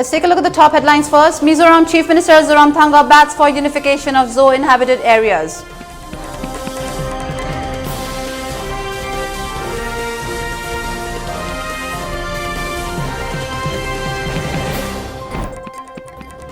Let's take a look at the top headlines first. Mizoram Chief Minister Zoramthanga bats for unification of Zo inhabited areas.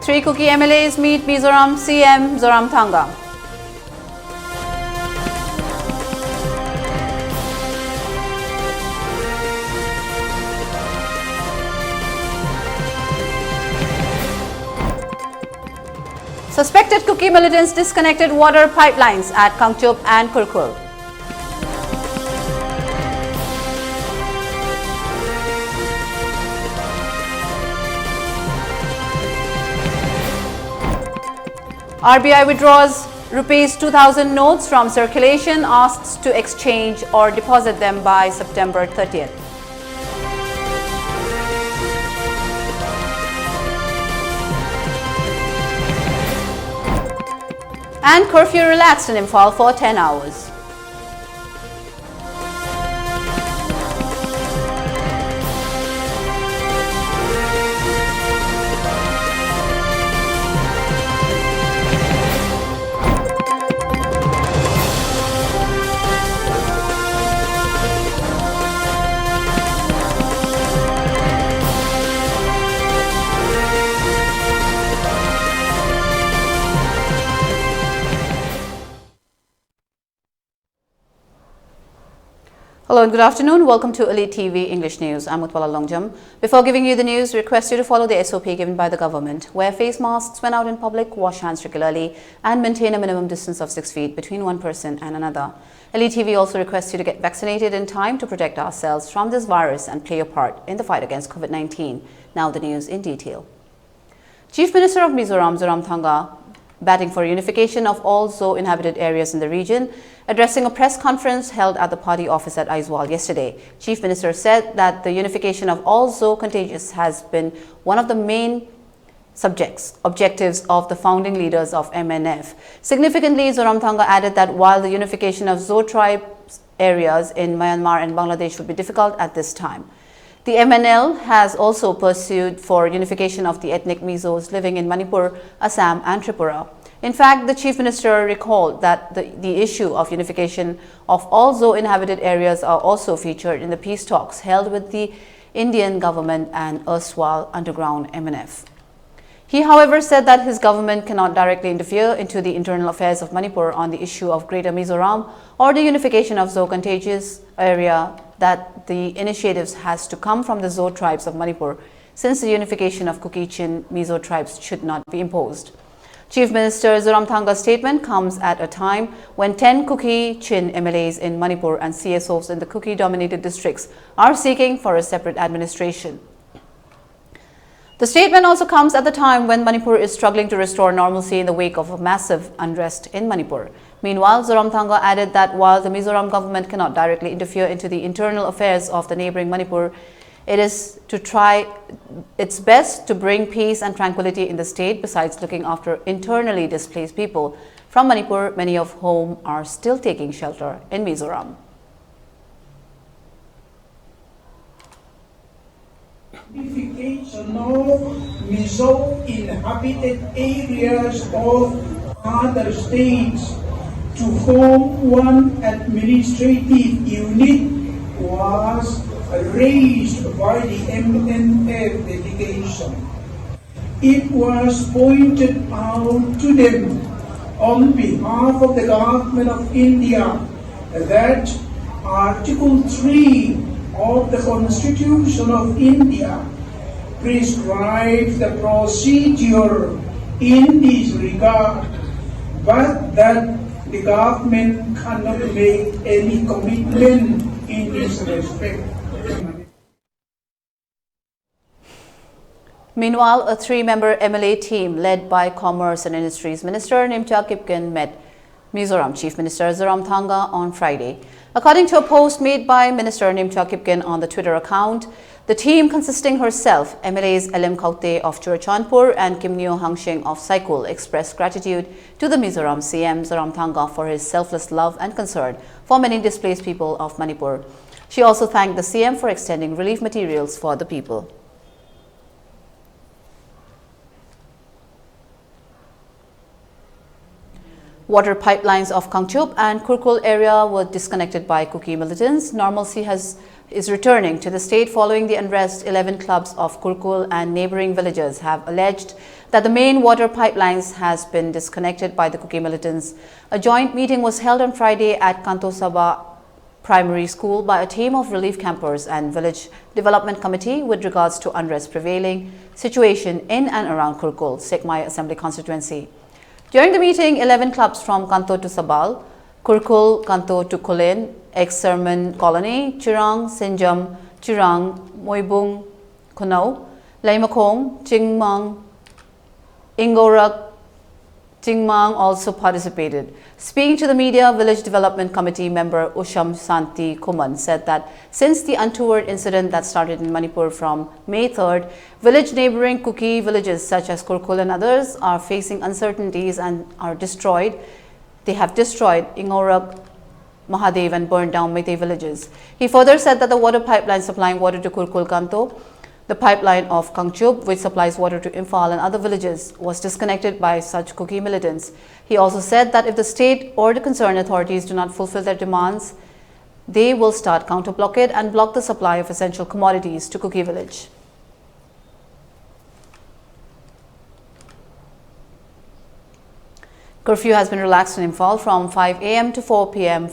Three Kuki MLAs meet Mizoram CM Zoramthanga. Suspected Kuki militants disconnected water pipelines at Kangchup and Kurkul. RBI withdraws Rs 2,000 notes from circulation, asks to exchange or deposit them by September 30th. And curfew relaxed in Imphal for 10 hours. Hello and good afternoon. Welcome to ELITETV English News. I'm Utpala. Before giving you the news, we request you to follow the SOP given by the government. Wear face masks when out in public, wash hands regularly, and maintain a minimum distance of 6 feet between one person and another. ELITETV also requests you to get vaccinated in time to protect ourselves from this virus and play your part in the fight against COVID-19. Now the news in detail. Chief Minister of Mizoram, Zoramthanga, batting for unification of all Zo inhabited areas in the region. Addressing a press conference held at the party office at Aizawl yesterday, Chief Minister said that the unification of all Zo contagions has been one of the main objectives of the founding leaders of MNF. Significantly, Zoramthanga added that while the unification of Zo tribe areas in Myanmar and Bangladesh would be difficult at this time, the MNL has also pursued for unification of the ethnic Mizos living in Manipur, Assam and Tripura. In fact, the Chief Minister recalled that the issue of unification of all Zo inhabited areas are also featured in the peace talks held with the Indian government and erstwhile underground MNF. He, however, said that his government cannot directly interfere into the internal affairs of Manipur on the issue of Greater Mizoram or the unification of Zo contiguous area, that the initiatives has to come from the Zo tribes of Manipur, since the unification of Kuki-Chin Mizo tribes should not be imposed. Chief Minister Zoramthanga's statement comes at a time when 10 Kuki-Chin MLAs in Manipur and CSOs in the Kuki-dominated districts are seeking for a separate administration. The statement also comes at the time when Manipur is struggling to restore normalcy in the wake of a massive unrest in Manipur. Meanwhile, Zoramthanga added that while the Mizoram government cannot directly interfere into the internal affairs of the neighboring Manipur, it is to try its best to bring peace and tranquility in the state, besides looking after internally displaced people from Manipur, many of whom are still taking shelter in Mizoram. Unification of Mizo inhabited areas of other states to form one administrative unit was raised by the MNF delegation. It was pointed out to them on behalf of the Government of India that Article 3 of the Constitution of India prescribes the procedure in this regard, but that the government cannot make any commitment in this respect. Meanwhile, a three-member MLA team led by Commerce and Industries Minister Nimcha Kipken met Mizoram Chief Minister Zoramthanga on Friday. According to a post made by Minister Nimcha Kipken on the Twitter account, the team consisting herself, MLAs LM Kaute of Churachandpur and Kimneo Hangsheng of Saikul, expressed gratitude to the Mizoram CM Zoramthanga for his selfless love and concern for many displaced people of Manipur. She also thanked the CM for extending relief materials for the people. Water pipelines of Kangchup and Kurkul area were disconnected by Kuki militants. Normalcy is returning to the state following the unrest. 11 clubs of Kurkul and neighboring villages have alleged that the main water pipelines has been disconnected by the Kuki militants. A joint meeting was held on Friday at Kantosaba Primary School by a team of relief campers and village development committee with regards to unrest prevailing situation in and around Kurkul, Sekmai Assembly constituency. During the meeting, 11 clubs from Kanto to Sabal, Kurkul, Kanto to Kulin, Ex-Sermon Colony, Chirang, Sinjam, Chirang, Moibung, Kunau, Laimakong, Chingmang, Ingorak, Chingmang also participated. Speaking to the media, Village Development Committee member Usham Santi Kuman said that since the untoward incident that started in Manipur from May 3rd, village neighboring Kuki villages such as Kurkul and others are facing uncertainties and are destroyed. They have destroyed Ingorak, Mahadev and burned down Meitei villages. He further said that the water pipeline supplying water to Kurkul Kanto, the pipeline of Kangchup, which supplies water to Imphal and other villages, was disconnected by such Kuki militants. He also said that if the state or the concerned authorities do not fulfill their demands, they will start counter-blockade and block the supply of essential commodities to Kuki village. Curfew has been relaxed in Imphal from 5 a.m. to 4 p.m.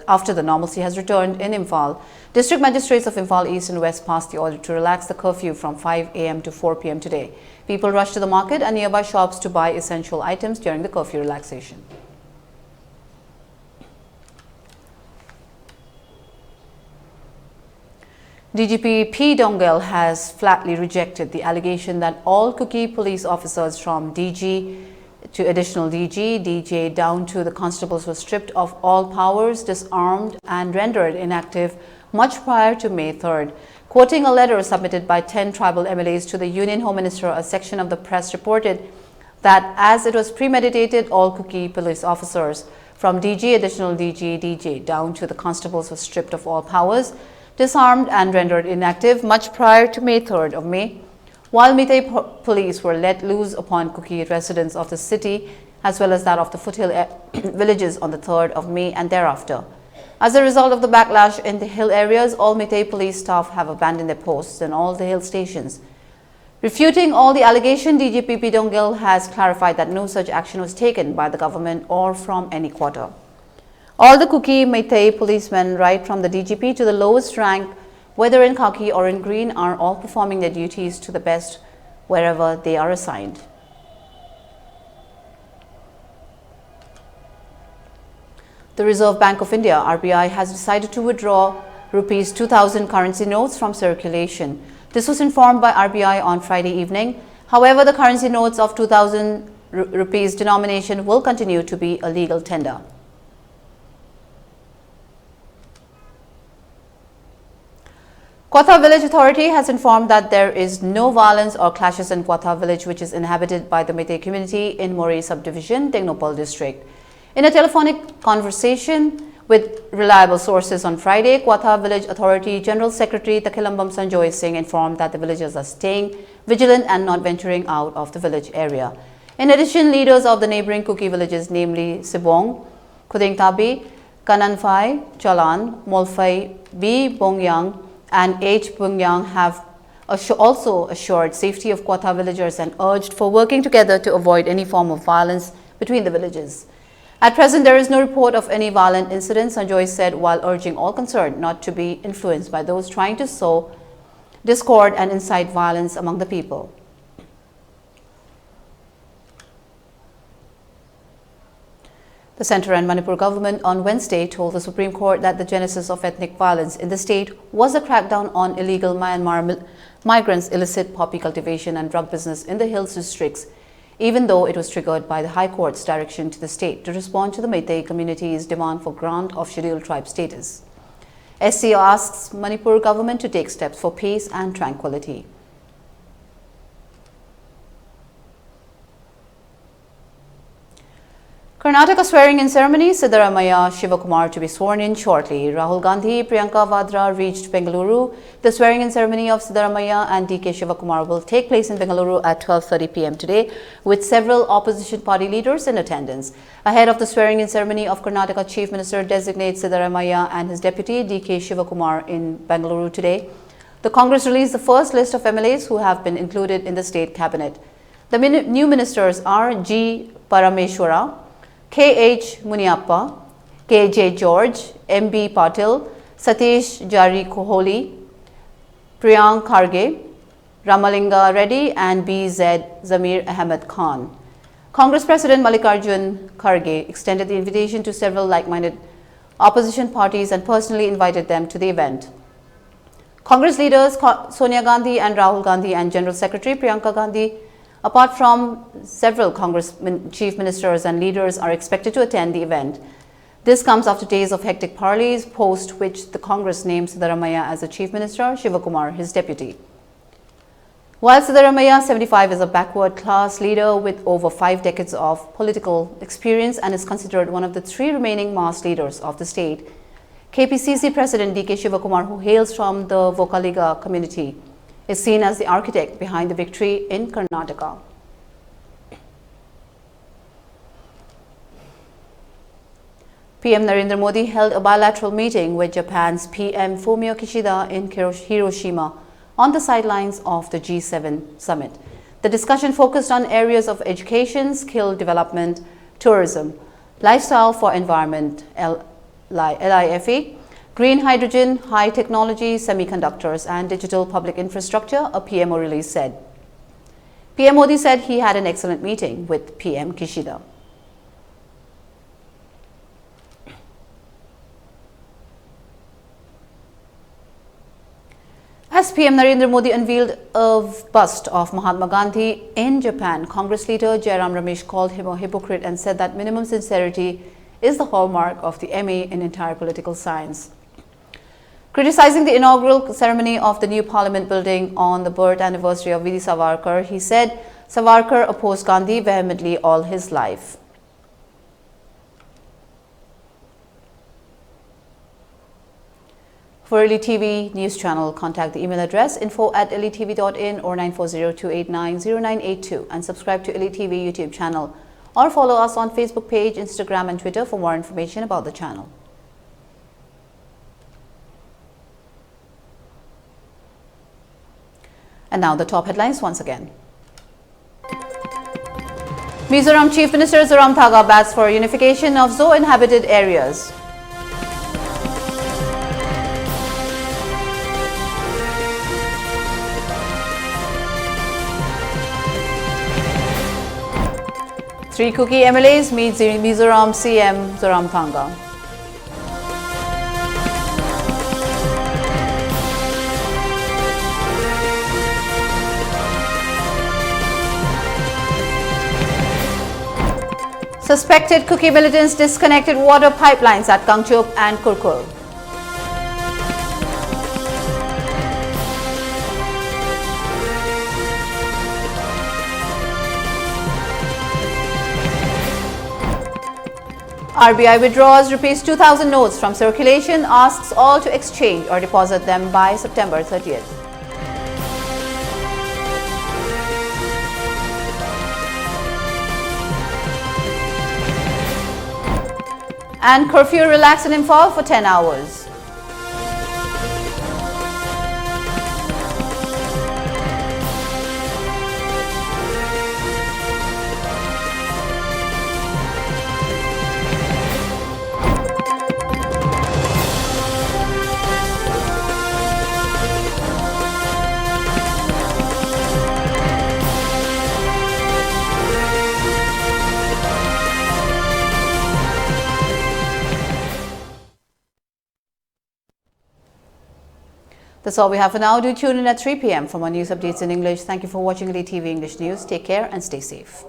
after the normalcy has returned in Imphal. District magistrates of Imphal East and West passed the order to relax the curfew from 5 a.m. to 4 p.m. today. People rushed to the market and nearby shops to buy essential items during the curfew relaxation. DGP P. Dongel has flatly rejected the allegation that all Kuki police officers from DG to additional DG, DJ down to the constables were stripped of all powers, disarmed and rendered inactive much prior to May 3rd. Quoting a letter submitted by 10 tribal MLAs to the Union Home Minister, a section of the press reported that as it was premeditated, all Kuki police officers from DG, additional DG, DJ down to the constables were stripped of all powers, disarmed and rendered inactive much prior to May 3rd of May. While Meitei police were let loose upon Kuki residents of the city as well as that of the foothill villages on the 3rd of May and thereafter. As a result of the backlash in the hill areas, all Meitei police staff have abandoned their posts in all the hill stations. Refuting all the allegation, DGP P. Dongel has clarified that no such action was taken by the government or from any quarter. All the Kuki Meitei policemen, right from the DGP to the lowest rank, whether in khaki or in green, are all performing their duties to the best wherever they are assigned. The Reserve Bank of India, RBI, has decided to withdraw Rs 2,000 currency notes from circulation. This was informed by RBI on Friday evening. However, the currency notes of 2,000 rupees denomination will continue to be a legal tender. Kwatha Village Authority has informed that there is no violence or clashes in Kwatha Village, which is inhabited by the Meitei community in Moreh Subdivision, Tengnopal District. In a telephonic conversation with reliable sources on Friday, Kwatha Village Authority General Secretary Takilambam Sanjoy Singh informed that the villagers are staying vigilant and not venturing out of the village area. In addition, leaders of the neighboring Kuki villages, namely Sibong, Kudingtabi, Kananfai, Chalan, Molfai, B. Bongyang, and H. Bungyang have also assured safety of Kwatha villagers and urged for working together to avoid any form of violence between the villages. At present, there is no report of any violent incidents, Sanjoy said, while urging all concerned not to be influenced by those trying to sow discord and incite violence among the people. The Centre and Manipur government on Wednesday told the Supreme Court that the genesis of ethnic violence in the state was a crackdown on illegal Myanmar migrants' illicit poppy cultivation and drug business in the hills districts, even though it was triggered by the High Court's direction to the state to respond to the Meitei community's demand for grant of scheduled tribe status. SC asks Manipur government to take steps for peace and tranquility. Karnataka swearing-in ceremony, Siddaramaiah Shivakumar to be sworn in shortly. Rahul Gandhi, Priyanka Vadra reached Bengaluru. The swearing-in ceremony of Siddaramaiah and DK Shivakumar will take place in Bengaluru at 12:30 p.m. today, with several opposition party leaders in attendance. Ahead of the swearing-in ceremony of Karnataka Chief Minister designate Siddaramaiah and his deputy DK Shivakumar in Bengaluru today, the Congress released the first list of MLAs who have been included in the state cabinet. The new ministers are G. Parameshwara, K.H. Muniappa, K.J. George, M.B. Patil, Satish Jari Koholi, Priyank Kharge, Ramalinga Reddy and B.Z. Zamir Ahmed Khan. Congress President Mallikarjun Kharge extended the invitation to several like-minded opposition parties and personally invited them to the event. Congress leaders Sonia Gandhi and Rahul Gandhi and General Secretary Priyanka Gandhi, apart from several Congress chief ministers and leaders, are expected to attend the event. This comes after days of hectic parleys, post which the Congress named Siddaramaiah as the chief minister, Shivakumar his deputy. While Siddaramaiah, 75, is a backward class leader with over 5 decades of political experience and is considered one of the 3 remaining mass leaders of the state, KPCC President DK Shivakumar, who hails from the Vokaliga community, is seen as the architect behind the victory in Karnataka. PM Narendra Modi held a bilateral meeting with Japan's PM Fumio Kishida in Hiroshima on the sidelines of the G7 summit. The discussion focused on areas of education, skill development, tourism, lifestyle for environment, LIFE, green hydrogen, high technology, semiconductors and digital public infrastructure, a PMO release said. PM Modi said he had an excellent meeting with PM Kishida. As PM Narendra Modi unveiled a bust of Mahatma Gandhi in Japan, Congress leader Jairam Ramesh called him a hypocrite and said that minimum sincerity is the hallmark of the MA in entire political science. Criticizing the inaugural ceremony of the new parliament building on the birth anniversary of Veer Savarkar, he said Savarkar opposed Gandhi vehemently all his life. For ELITETV News Channel, contact the email address info@elitetv.in or 9402890982 and subscribe to ELITETV YouTube channel or follow us on Facebook page, Instagram and Twitter for more information about the channel. And now the top headlines once again. Mizoram Chief Minister Zoramthanga bats for unification of zoo-inhabited areas. Three Kuki MLAs meet Mizoram CM Zoramthanga. Suspected Kuki militants disconnected water pipelines at Kangchup and Kurkur. RBI withdraws Rs 2,000 notes from circulation, asks all to exchange or deposit them by September 30th. And curfew relaxed in Imphal for 10 hours. That's all we have for now. Do tune in at 3 p.m. for more news updates in English. Thank you for watching ELITETV English News. Take care and stay safe.